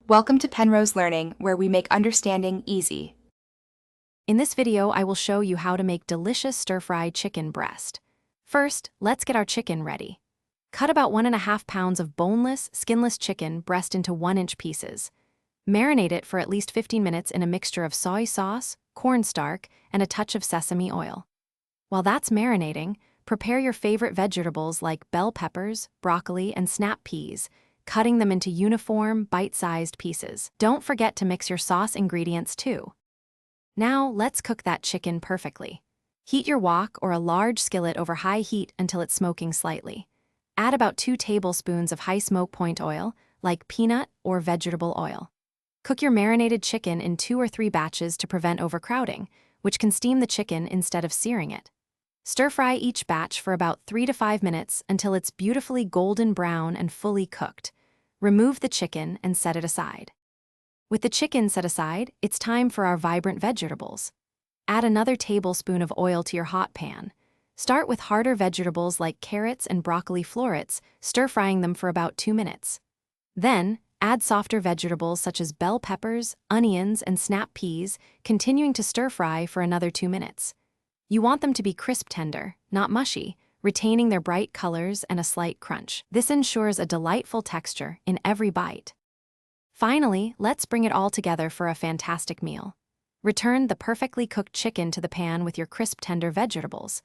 Welcome to Penrose Learning, where we make understanding easy. In this video, I will show you how to make delicious stir-fry chicken breast. First, let's get our chicken ready. Cut about 1.5 pounds of boneless, skinless chicken breast into 1-inch pieces. Marinate it for at least 15 minutes in a mixture of soy sauce, cornstarch, and a touch of sesame oil. While that's marinating, prepare your favorite vegetables like bell peppers, broccoli, and snap peas, cutting them into uniform, bite-sized pieces. Don't forget to mix your sauce ingredients too. Now, let's cook that chicken perfectly. Heat your wok or a large skillet over high heat until it's smoking slightly. Add about 2 tablespoons of high smoke point oil, like peanut or vegetable oil. Cook your marinated chicken in 2 or 3 batches to prevent overcrowding, which can steam the chicken instead of searing it. Stir-fry each batch for about 3 to 5 minutes until it's beautifully golden brown and fully cooked. Remove the chicken and set it aside. With the chicken set aside, it's time for our vibrant vegetables. Add another tablespoon of oil to your hot pan. Start with harder vegetables like carrots and broccoli florets, stir-frying them for about 2 minutes. Then, add softer vegetables such as bell peppers, onions, and snap peas, continuing to stir-fry for another 2 minutes. You want them to be crisp tender, not mushy, retaining their bright colors and a slight crunch. This ensures a delightful texture in every bite. Finally, let's bring it all together for a fantastic meal. Return the perfectly cooked chicken to the pan with your crisp tender vegetables.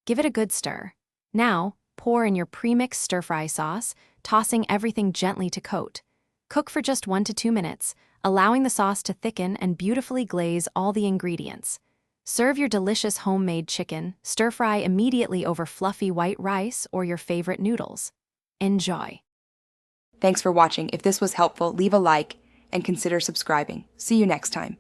Give it a good stir. Now, pour in your pre-mixed stir-fry sauce, tossing everything gently to coat. Cook for just 1 to 2 minutes, allowing the sauce to thicken and beautifully glaze all the ingredients. Serve your delicious homemade chicken, stir-fry immediately over fluffy white rice or your favorite noodles. Enjoy! Thanks for watching. If this was helpful, leave a like and consider subscribing. See you next time.